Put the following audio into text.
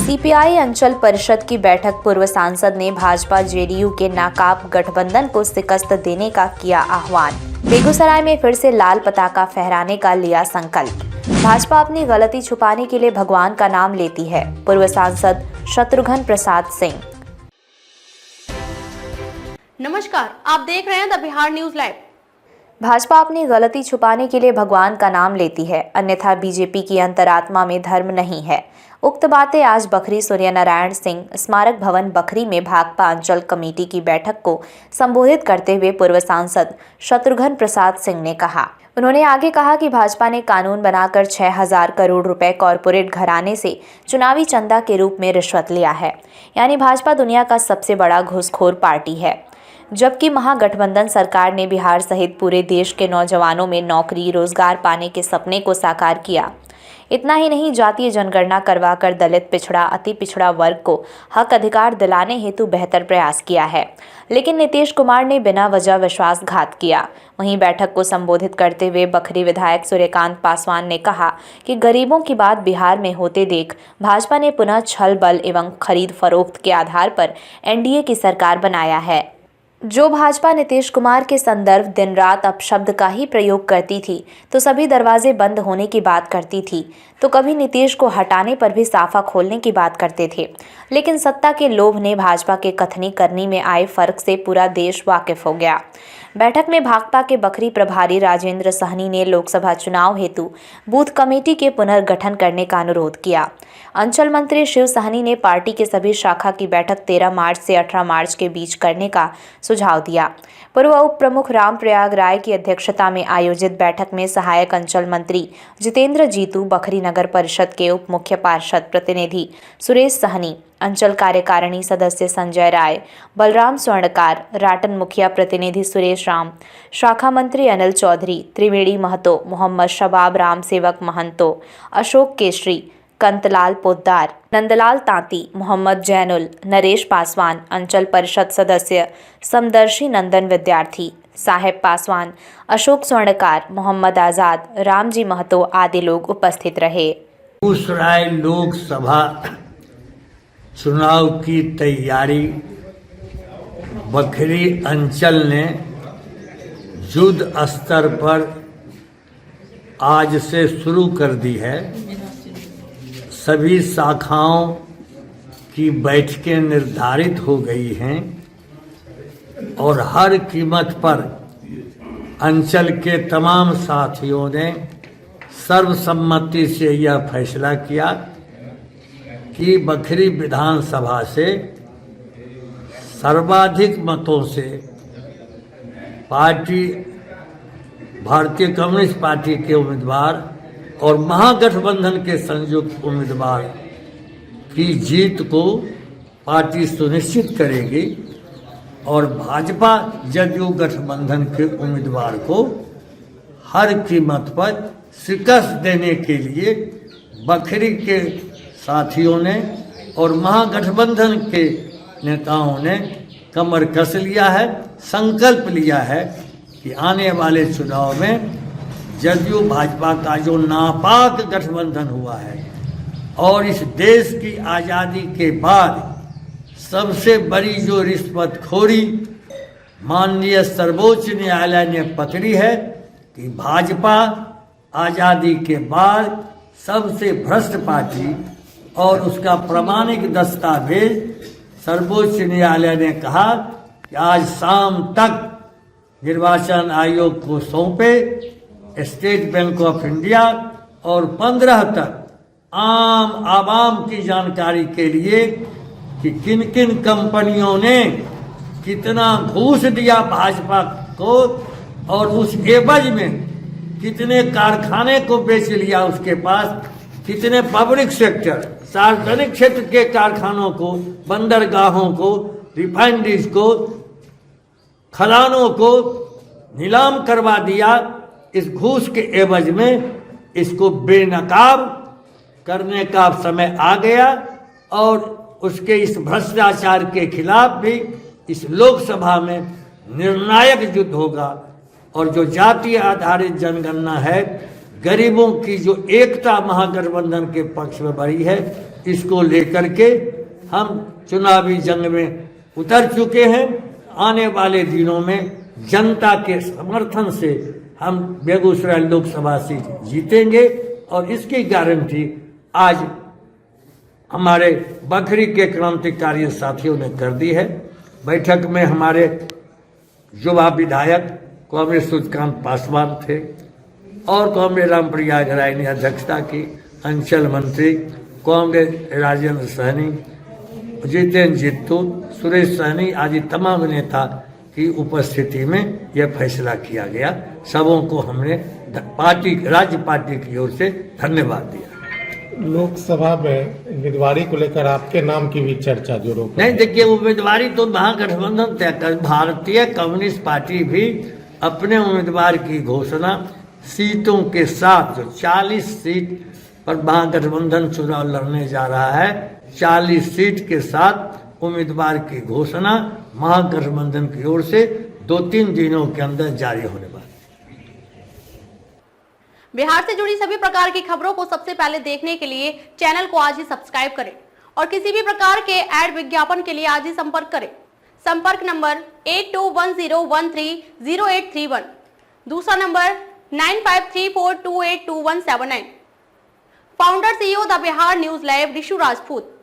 CPI अंचल परिषद की बैठक पूर्व सांसद ने भाजपा जेडीयू के नाकाब गठबंधन को शिकस्त देने का किया आह्वान। बेगूसराय में फिर से लाल पताका फहराने का लिया संकल्प। भाजपा अपनी गलती छुपाने के लिए भगवान का नाम लेती है। पूर्व सांसद शत्रुघ्न प्रसाद सिंह। नमस्कार, आप देख रहे हैं the Bihar news live. Bhajpa अपनी गलती छुपाने के लिए भगवान का नाम लेती है, अन्यथा बीजेपी की अंतरात्मा में धर्म नहीं है। उक्त बातें आज बखरी सूर्यनारायण सिंह स्मारक भवन बखरी में भाकपा अंचल कमेटी की बैठक को संबोधित करते हुए पूर्व सांसद शत्रुघ्न प्रसाद सिंह ने कहा। उन्होंने आगे कहा कि भाजपा ने कानून बनाकर 6,000 करोड़ रुपए कॉरपोरेट घराने से चुनावी चंदा के रूप में रिश्वत लिया है। यानी भाजपा दुनिया का सबसे बड़ा घूसखोर पार्टी है। जबकि महागठबंधन सरकार ने बिहार सहित पूरे देश के नौजवानों में नौकरी रोजगार पाने के सपने को साकार किया। इतना ही नहीं, जातीय जनगणना करवाकर दलित, पिछड़ा, अति पिछड़ा वर्ग को हक अधिकार दिलाने हेतु बेहतर प्रयास किया है। लेकिन नीतीश कुमार ने बिना वजह विश्वासघात किया। वहीं बैठक को संबोधित करते हुए बखरी विधायक सूर्यकांत पासवान ने कहा कि गरीबों की बात बिहार में होते देख भाजपा ने पुनः छल बल एवं खरीद फरोख्त के आधार पर एनडीए की सरकार बनाया है। जो भाजपा नीतीश कुमार के संदर्भ दिन रात अपशब्द का ही प्रयोग करती थी, तो सभी दरवाजे बंद होने की बात करती थी, तो कभी नीतीश को हटाने पर भी साफा खोलने की बात करते थे। लेकिन सत्ता के लोभ ने भाजपा के कथनी करनी में आए फर्क से पूरा देश वाकिफ हो गया। बैठक में भाकपा के बखरी प्रभारी राजेंद्र सहनी ने लोकसभा चुनाव हेतु बूथ कमेटी के पुनर्गठन करने का अनुरोध किया। अंचल मंत्री शिव सहनी ने पार्टी के सभी शाखा की बैठक 13 मार्च से 18 मार्च के बीच करने का सुझाव दिया। पूर्व उप प्रमुख रामप्रयाग राय की अध्यक्षता में आयोजित बैठक में सहायक अंचल मंत्री जितेंद्र जीतू, बखरी नगर परिषद के उप मुख्य पार्षद प्रतिनिधि सुरेश सहनी, अंचल कार्यकारिणी सदस्य संजय राय, बलराम स्वर्णकार, राटन मुखिया प्रतिनिधि सुरेश राम, शाखा मंत्री अनिल चौधरी, त्रिवेणी महतो, मोहम्मद शबाब राम सेवक महंतो, अशोक केशरी, कंतलाल पोद्दार, नंदलाल तांती, मोहम्मद जैनुल, नरेश पासवान, अंचल परिषद सदस्य समदर्शी नंदन विद्यार्थी, साहेब पासवान, अशोक स्वर्णकार, मोहम्मद आज़ाद, रामजी महतो आदि लोग उपस्थित रहे। बेगूसराय लोकसभा चुनाव की तैयारी बखरी अंचल ने युद्ध स्तर पर आज से शुरू कर दी है। सभी शाखाओं की बैठकें निर्धारित हो गई हैं और हर कीमत पर अंचल के तमाम साथियों ने सर्वसम्मति से यह फैसला किया कि बखरी विधानसभा से सर्वाधिक मतों से पार्टी भारतीय कम्युनिस्ट पार्टी के उम्मीदवार और महागठबंधन के संयुक्त उम्मीदवार की जीत को पार्टी सुनिश्चित करेगी और भाजपा जदयू गठबंधन के उम्मीदवार को हर कीमत पर शिकस्त देने के लिए बखरी के साथियों ने और महागठबंधन के नेताओं ने कमर कस लिया है, संकल्प लिया है कि आने वाले चुनाव में जदयू भाजपा का जो नापाक गठबंधन हुआ है और इस देश की आज़ादी के बाद सबसे बड़ी जो रिश्वतखोरी माननीय सर्वोच्च न्यायालय ने पकड़ी है कि भाजपा आज़ादी के बाद सबसे भ्रष्ट पार्टी और उसका प्रमाणिक दस्तावेज सर्वोच्च न्यायालय ने कहा कि आज शाम तक निर्वाचन आयोग को सौंपे, स्टेट बैंक ऑफ इंडिया और 15 तक आम आवाम की जानकारी के लिए कि किन किन कंपनियों ने कितना घूस दिया भाजपा को और उस एवज में कितने कारखाने को बेच लिया उसके पास, कितने पब्लिक सेक्टर सार्वजनिक क्षेत्र के कारखानों को, बंदरगाहों को, रिफाइनरीज को, खदानों को नीलाम करवा दिया। इस घूस के एवज में इसको बेनकाब करने का समय आ गया और उसके इस भ्रष्टाचार के खिलाफ भी इस लोकसभा में निर्णायक युद्ध होगा। और जो जातीय आधारित जनगणना है, गरीबों की जो एकता महागठबंधन के पक्ष में बढ़ी है, इसको लेकर के हम चुनावी जंग में उतर चुके हैं। आने वाले दिनों में जनता के समर्थन से हम बेगूसराय लोकसभा सीट जीतेंगे और इसकी गारंटी आज हमारे बखरी के क्रांतिकारी साथियों ने कर दी है। बैठक में हमारे युवा विधायक कांग्रेस सूर्यकांत पासवान थे और कांग्रेस रामप्रयाग राय ने अध्यक्षता की, अंचल मंत्री कांग्रेस राजेंद्र सहनी, जितेंद्र जित्तू, सुरेश सहनी आदि तमाम नेता की उपस्थिति में यह फैसला किया गया। सबों को हमने पार्टी राज्य पार्टी की ओर से धन्यवाद दिया। लोकसभा में उम्मीदवारी को लेकर आपके नाम की भी चर्चा जो नहीं, देखिए उम्मीदवारी तो महागठबंधन तय कर, भारतीय कम्युनिस्ट पार्टी भी अपने उम्मीदवार की घोषणा सीटों के साथ, जो 40 सीट पर महागठबंधन चुनाव लड़ने जा रहा है, 40 सीट के साथ उम्मीदवार की घोषणा महागठबंधन की ओर से 2-3 दिनों के अंदर जारी होने वाली। बिहार से जुड़ी सभी प्रकार की खबरों को सबसे पहले देखने के लिए चैनल को आज ही सब्सक्राइब करें और किसी भी प्रकार के ऐड विज्ञापन के लिए आज ही संपर्क करें। संपर्क नंबर 8210130831, दूसरा number 9534282179। Founder CEO the Bihar news live Rishu Rajput.